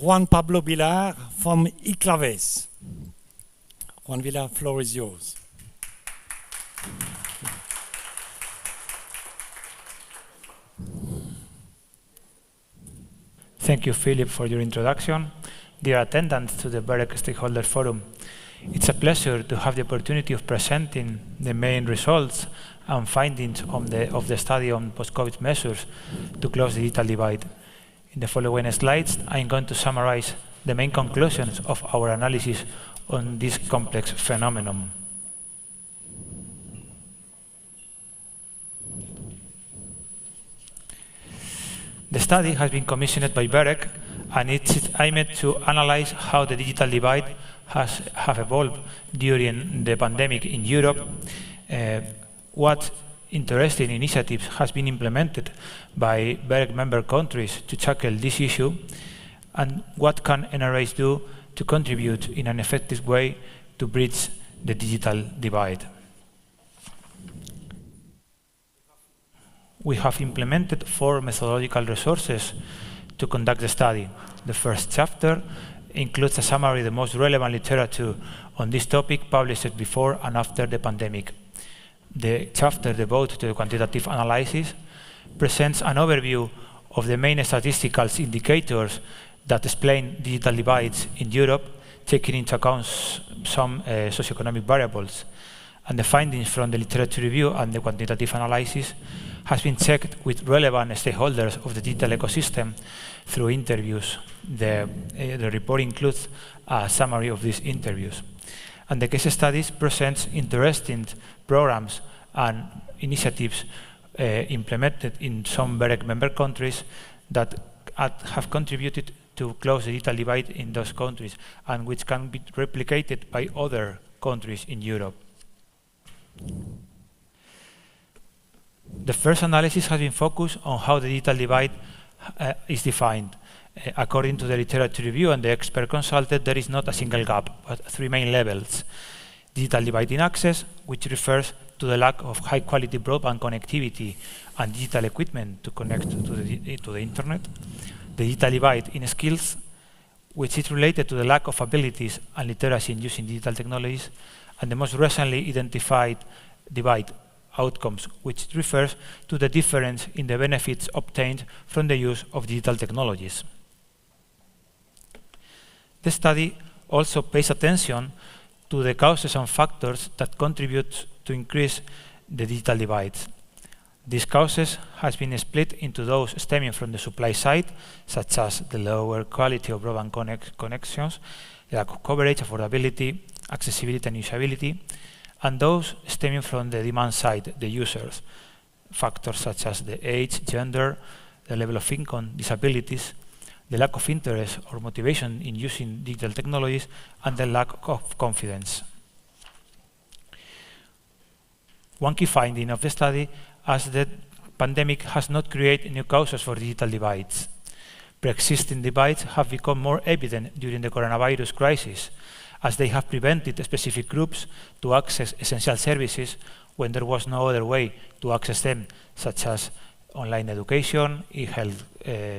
Juan Pablo Villar from Iclaves. Juan Villar, floor is yours. Thank you, Philip, for your introduction. Dear attendants to the BEREC Stakeholder Forum, it's a pleasure to have the opportunity of presenting the main results and findings of the study on post-COVID measures to close the digital divide. In the following slides, I'm going to summarize the main conclusions of our analysis on this complex phenomenon. The study has been commissioned by BEREC, and it's aimed to analyze how the digital divide have evolved during the pandemic in Europe, what interesting initiatives has been implemented by BEREC member countries to tackle this issue, and what can NRAs do to contribute in an effective way to bridge the digital divide. We have implemented 4 methodological resources to conduct the study. The first chapter includes a summary of the most relevant literature on this topic published before and after the pandemic. The chapter devoted to the quantitative analysis presents an overview of the main statistical indicators that explain digital divides in Europe, taking into account some socioeconomic variables. And the findings from the literature review and the quantitative analysis has been checked with relevant stakeholders of the digital ecosystem through interviews. The report includes a summary of these interviews. And the case studies presents interesting programs and initiatives implemented in some BEREC member countries that have contributed to close the digital divide in those countries, and which can be replicated by other countries in Europe. The first analysis has been focused on how the digital divide is defined. According to the literature review and the expert consulted, there is not a single gap, but 3 main levels. Digital divide in access, which refers to the lack of high-quality broadband connectivity and digital equipment to connect to the internet. The digital divide in skills, which is related to the lack of abilities and literacy in using digital technologies. And the most recently identified divide, outcomes, which refers to the difference in the benefits obtained from the use of digital technologies. The study also pays attention to the causes and factors that contribute to increase the digital divide. These causes has been split into those stemming from the supply side, such as the lower quality of broadband connections, the lack of coverage, affordability, accessibility and usability, and those stemming from the demand side, the users, factors such as the age, gender, the level of income, disabilities, the lack of interest or motivation in using digital technologies, and the lack of confidence. One key finding of the study is that the pandemic has not created new causes for digital divides. Pre-existing divides have become more evident during the coronavirus crisis, as they have prevented specific groups to access essential services when there was no other way to access them, such as online education, e-health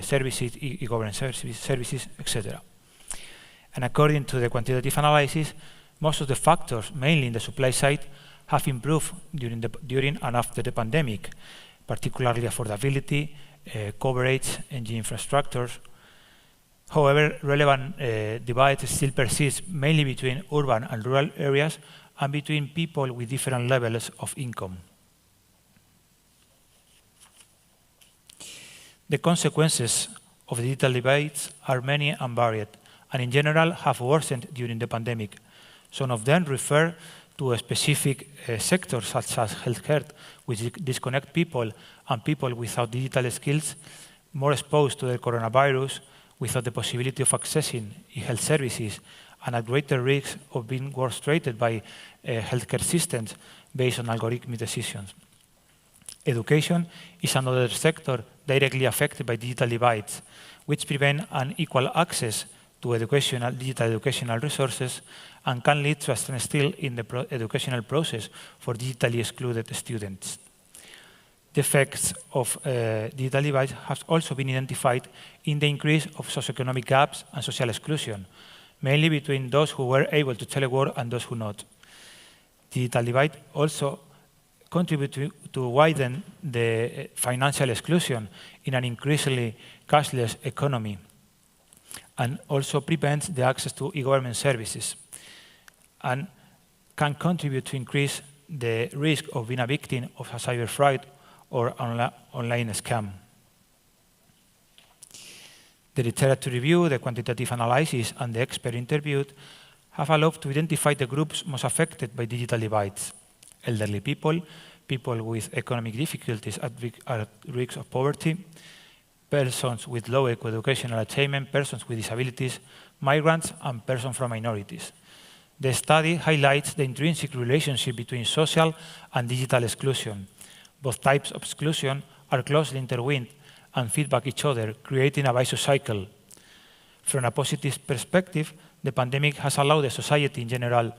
services, e-governance services, etc. And according to the quantitative analysis, most of the factors, mainly in the supply side, have improved during and after the pandemic, particularly affordability, coverage, and infrastructures. However, relevant divides still persist, mainly between urban and rural areas and between people with different levels of income. The consequences of the digital divides are many and varied, and in general have worsened during the pandemic. Some of them refer to a specific sectors, such as healthcare, which disconnect people and people without digital skills more exposed to the coronavirus, without the possibility of accessing e-health services, and at greater risk of being orchestrated by healthcare systems based on algorithmic decisions. Education is another sector directly affected by digital divides, which prevent unequal access to digital educational resources and can lead to a standstill in the educational process for digitally excluded students. The effects of digital divide have also been identified in the increase of socioeconomic gaps and social exclusion, mainly between those who were able to telework and those who not. Digital divide also contributes to widen the financial exclusion in an increasingly cashless economy, and also prevents the access to e-government services, and can contribute to increase the risk of being a victim of a cyber fraud or online scam. The literature review, the quantitative analysis, and the expert interviewed have allowed to identify the groups most affected by digital divides: elderly people, people with economic difficulties at risk of poverty, persons with low educational attainment, persons with disabilities, migrants, and persons from minorities. The study highlights the intrinsic relationship between social and digital exclusion. Both types of exclusion are closely intertwined and feedback each other, creating a vicious cycle. From a positive perspective, the pandemic has allowed the society in general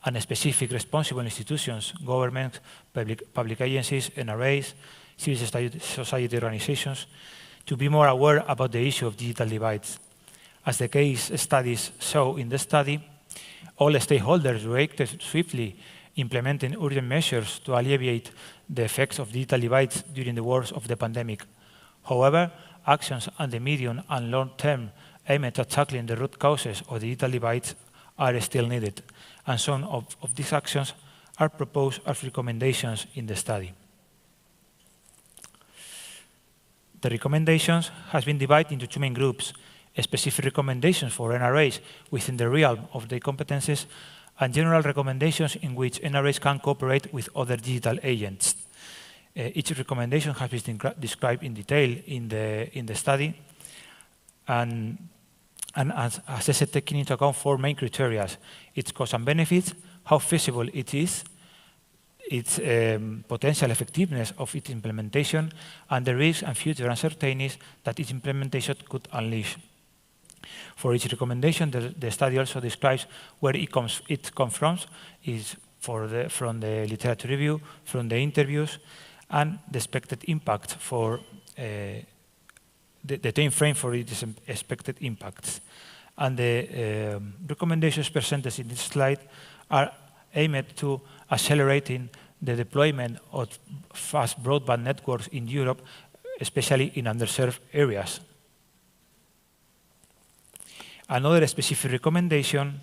and specific responsible institutions, governments, public agencies, NRAs, civil society organizations, to be more aware about the issue of digital divides. As the case studies show in the study, all stakeholders reacted swiftly, implementing urgent measures to alleviate the effects of digital divides during the worst of the pandemic. However, actions on the medium and long term aimed at tackling the root causes of digital divides are still needed, and some of these actions are proposed as recommendations in the study. The recommendations have been divided into two main groups: specific recommendations for NRAs within the realm of their competences, and general recommendations in which NRAs can cooperate with other digital agents. Each recommendation has been described in detail in the study, and assessed taking into account four main criteria: its costs and benefits, how feasible it is, its potential effectiveness of its implementation, and the risks and future uncertainties that its implementation could unleash. For each recommendation, the study also describes where it comes from, from the literature review, from the interviews, and the expected impact for the time frame for its expected impacts. And the recommendations presented in this slide are aimed to accelerating the deployment of fast broadband networks in Europe, especially in underserved areas. Another specific recommendation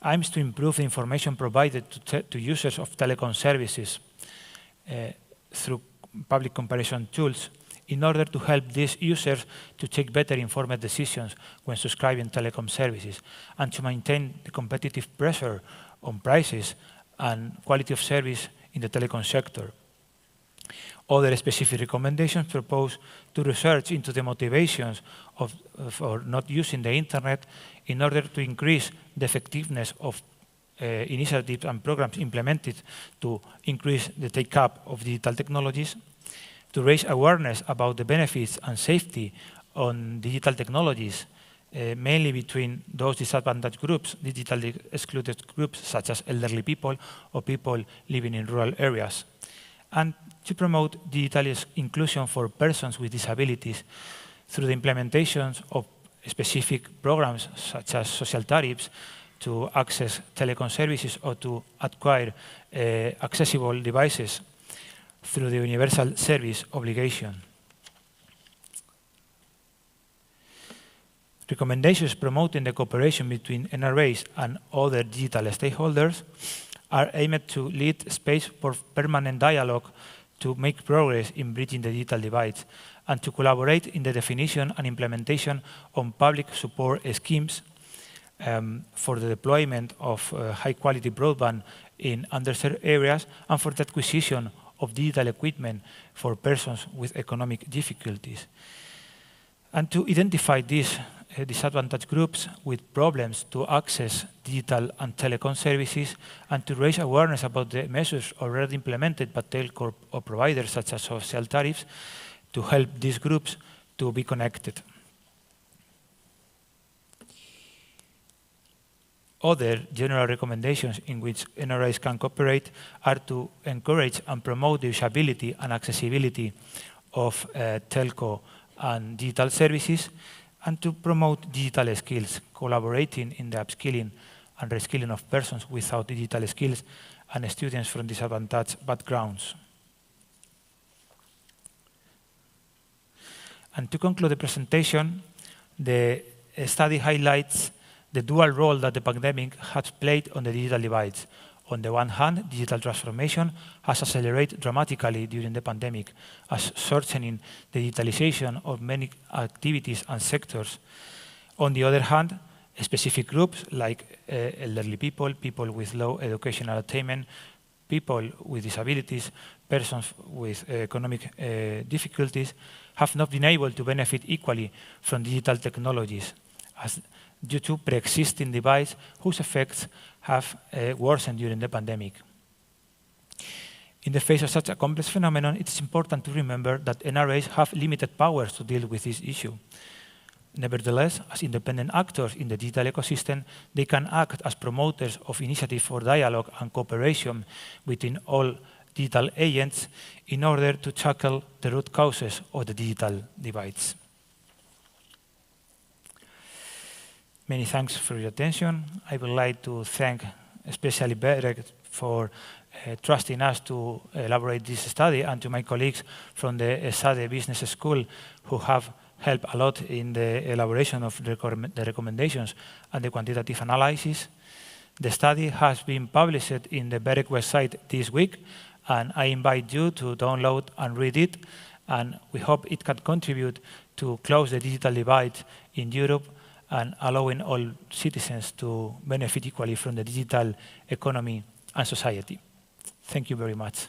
aims to improve the information provided to users of telecom services through public comparison tools in order to help these users to take better informed decisions when subscribing telecom services and to maintain the competitive pressure on prices and quality of service in the telecom sector. Other specific recommendations propose to research into the motivations for not using the internet in order to increase the effectiveness of initiatives and programs implemented to increase the take-up of digital technologies, to raise awareness about the benefits and safety on digital technologies, mainly between those disadvantaged groups, digitally excluded groups such as elderly people or people living in rural areas, and to promote digital inclusion for persons with disabilities through the implementations of specific programs such as social tariffs to access telecom services or to acquire accessible devices through the universal service obligation. Recommendations promoting the cooperation between NRAs and other digital stakeholders are aimed to lead space for permanent dialogue to make progress in bridging the digital divides and to collaborate in the definition and implementation of public support schemes for the deployment of high-quality broadband in underserved areas and for the acquisition of digital equipment for persons with economic difficulties. And to identify these disadvantaged groups with problems to access digital and telecom services and to raise awareness about the measures already implemented by telco or providers such as social tariffs to help these groups to be connected. Other general recommendations in which NRAs can cooperate are to encourage and promote the usability and accessibility of telco and digital services, and to promote digital skills, collaborating in the upskilling and reskilling of persons without digital skills and students from disadvantaged backgrounds. And to conclude the presentation, the study highlights the dual role that the pandemic has played on the digital divides. On the one hand, digital transformation has accelerated dramatically during the pandemic, as shortening the digitalization of many activities and sectors. On the other hand, specific groups like elderly people, people with low educational attainment, people with disabilities, persons with economic difficulties, have not been able to benefit equally from digital technologies, as due to pre-existing divides whose effects have worsened during the pandemic. In the face of such a complex phenomenon, it is important to remember that NRAs have limited powers to deal with this issue. Nevertheless, as independent actors in the digital ecosystem, they can act as promoters of initiatives for dialogue and cooperation between all digital agents in order to tackle the root causes of the digital divides. Many thanks for your attention. I would like to thank especially BEREC for trusting us to elaborate this study, and to my colleagues from the SADE Business School who have helped a lot in the elaboration of the recommendations and the quantitative analysis. The study has been published in the BEREC website this week, and I invite you to download and read it, and we hope it can contribute to close the digital divide in Europe and allowing all citizens to benefit equally from the digital economy and society. Thank you very much.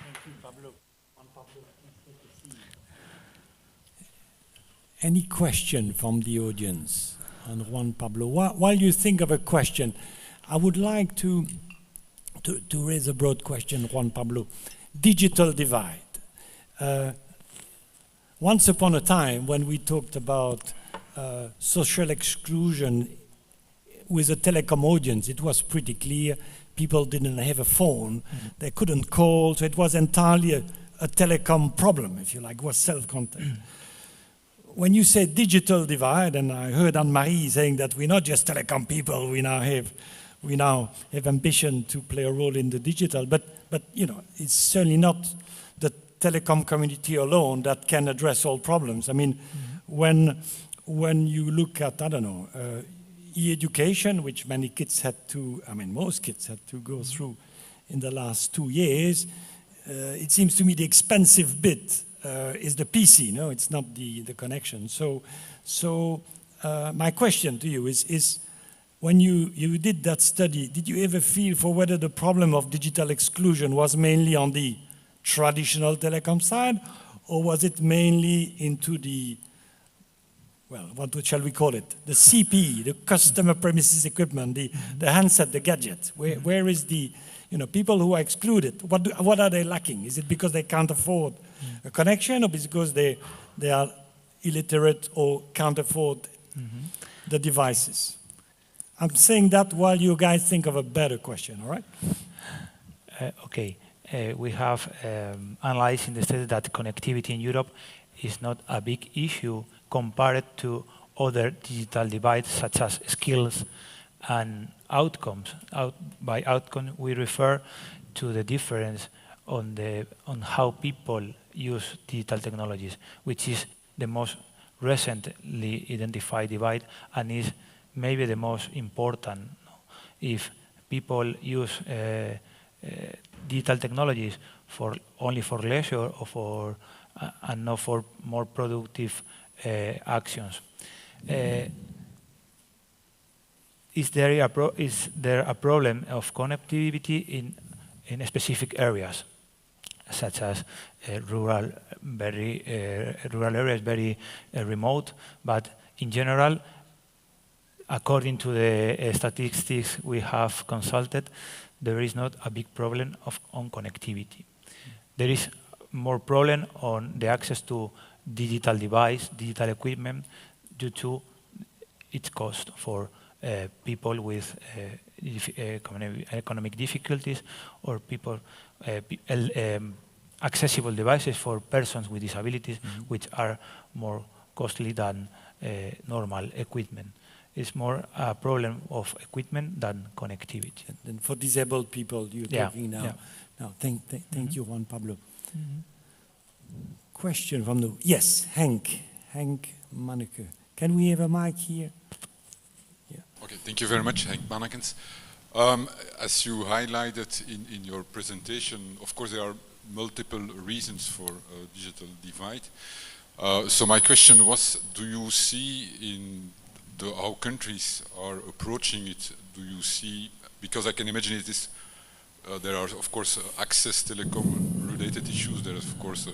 Thank you, Pablo. Juan Pablo, it's good to see you. Any question from the audience on Juan Pablo? While you think of a question, I would like to raise a broad question, Juan Pablo. Digital divide. Once upon a time, when we talked about social exclusion with a telecom audience, it was pretty clear. People didn't have a phone, they couldn't call, so it was entirely a telecom problem, if you like, it was self-contained. When you say digital divide, and I heard Anne-Marie saying that we're not just telecom people, we now have ambition to play a role in the digital, but you know, it's certainly not the telecom community alone that can address all problems. I mean, when you look at, I don't know, e-education, which many kids had to, I mean, most kids had to go through in the last 2 years, it seems to me the expensive bit is the PC, no? It's not the connection. So my question to you is when you did that study, did you ever feel for whether the problem of digital exclusion was mainly on the traditional telecom side, or was it mainly into the, well, what shall we call it? The CPE, the customer premises equipment, the handset, the gadget. Where is the, you know, people who are excluded? What are they lacking? Is it because they can't afford a connection, or because they are illiterate or can't afford the devices? I'm saying that while you guys think of a better question, all right? Okay. We have analyzed in the study that connectivity in Europe is not a big issue compared to other digital divides such as skills and outcomes. By outcome, we refer to the difference on how people use digital technologies, which is the most recently identified divide and is maybe the most important. If people use digital technologies only for leisure or and not for more productive actions. Is there a problem of connectivity in specific areas, such as rural areas, very remote, but in general, according to the statistics we have consulted, there is not a big problem on connectivity. There is more problem on the access to digital device, digital equipment, due to its cost for people with economic difficulties, or people accessible devices for persons with disabilities, which are more costly than normal equipment. It's more a problem of equipment than connectivity. And for disabled people, you're talking now. Yeah. Now, thank you, Juan Pablo. Question from the, yes, Henk Manneke. Can we have a mic here? Yeah. Okay, thank you very much, Henk Mannekens. As you highlighted in your presentation, of course there are multiple reasons for digital divide. So my question was, do you see in how countries are approaching it, do you see, because I can imagine it is, there are of course access telecom related issues, there is of course,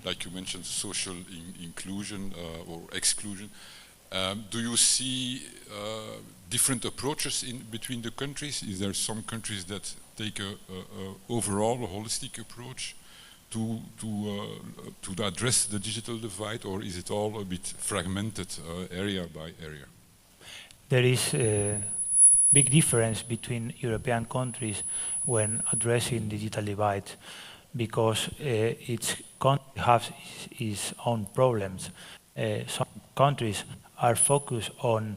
like you mentioned, social inclusion or exclusion. Do you see different approaches between the countries? Is there some countries that take a overall holistic approach to address the digital divide, or is it all a bit fragmented area by area? There is a big difference between European countries when addressing digital divide, because each country has its own problems. Some countries are focused on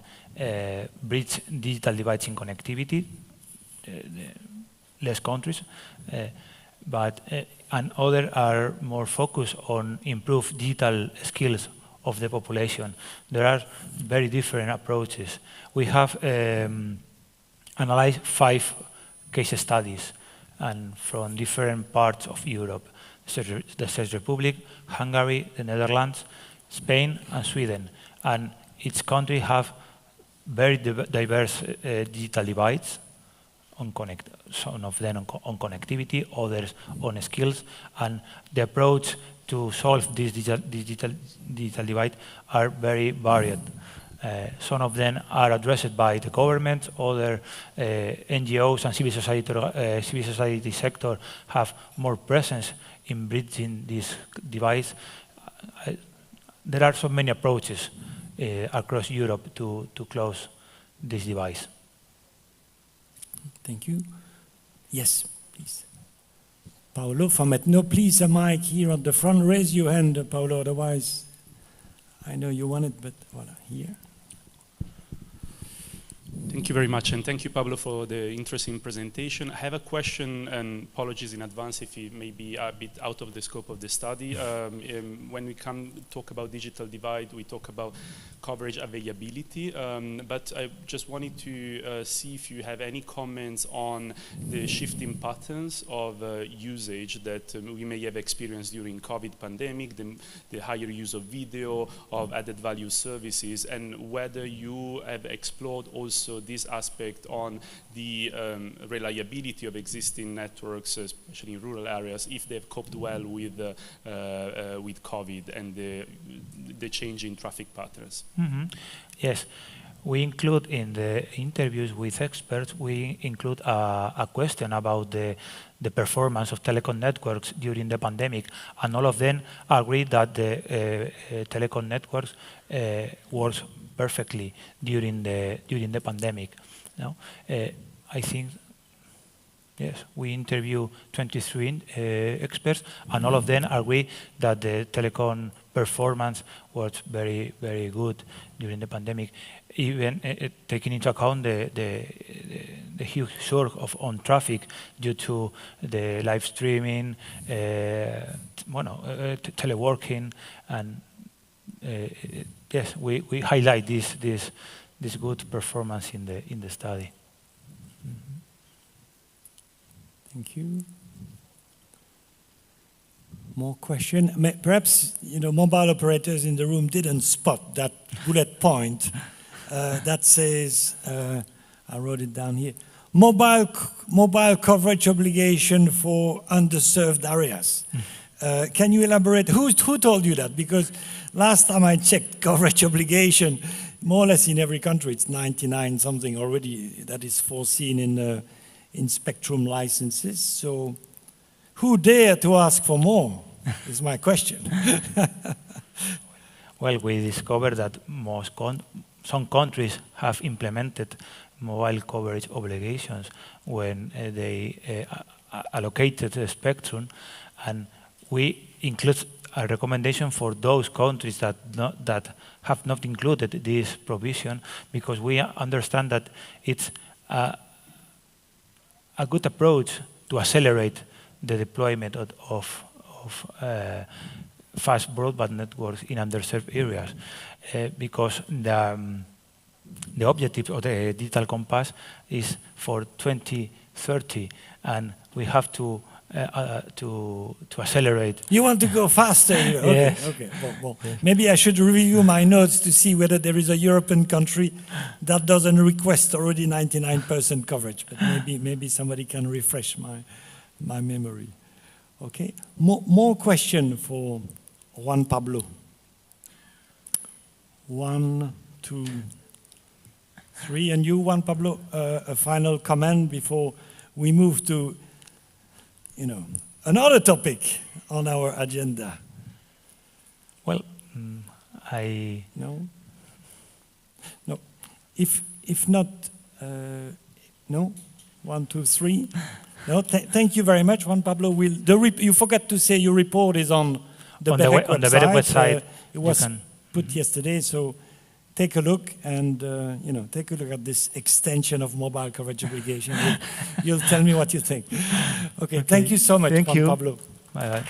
bridge digital divides in connectivity, less countries, and others are more focused on improve digital skills of the population. There are very different approaches. We have analyzed 5 case studies, and from different parts of Europe: the Czech Republic, Hungary, the Netherlands, Spain, and Sweden. And each country have very diverse digital divides. Some of them on connectivity, others on skills, and the approach to solve this digital divide are very varied. Some of them are addressed by the government, other NGOs and civil society sector have more presence in bridging this divide. There are so many approaches across Europe to close this divide. Thank you. Yes, please. Paolo from Etno, please, a mic here at the front. Raise your hand, Paolo, otherwise I know you want it, but voilà, here. Thank you very much, and thank you, Pablo, for the interesting presentation. I have a question, and apologies in advance if it may be a bit out of the scope of the study. When we talk about digital divide, we talk about coverage availability, but I just wanted to see if you have any comments on the shifting patterns of usage that we may have experienced during COVID pandemic, the higher use of video, of added value services, and whether you have explored also this aspect on the reliability of existing networks, especially in rural areas, if they've coped well with COVID and the change in traffic patterns. Mm-hmm. Yes, we include in the interviews with experts, we include a question about the performance of telecom networks during the pandemic, and all of them agree that the telecom networks works perfectly during the pandemic. No? I think, yes, we interviewed 23 experts, and all of them agree that the telecom performance was very, very good during the pandemic, even taking into account the huge surge on traffic due to the live streaming, teleworking, and yes, we highlight this good performance in the study. Mm-hmm. Thank you. More question? Perhaps mobile operators in the room didn't spot that bullet point that says, I wrote it down here, mobile coverage obligation for underserved areas. Can you elaborate? Who told you that? Because last time I checked coverage obligation, more or less in every country, it's 99 something already that is foreseen in spectrum licenses. So who dare to ask for more is my question. well, we discovered that some countries have implemented mobile coverage obligations when they allocated the spectrum, and we include a recommendation for those countries that have not included this provision, because we understand that it's a good approach to accelerate the deployment of fast broadband networks in underserved areas, because the objective of the Digital Compass is for 2030, and we have to accelerate. You want to go faster here? Okay, Yes. okay. Well, maybe I should review my notes to see whether there is a European country that doesn't request already 99% coverage, but maybe somebody can refresh my memory. Okay, more question for Juan Pablo. 1, 2, 3, and you, Juan Pablo, a final comment before we move to, another topic on our agenda. Well, No. If not, no. 1, 2, 3. No. Thank you very much, Juan Pablo. You forgot to say your report is on the BEREC website. On the BEREC website. It was put yesterday, so take a look and take a look at this extension of mobile coverage obligation. You'll tell me what you think. Okay. Thank you so much, Juan Pablo. Bye-bye.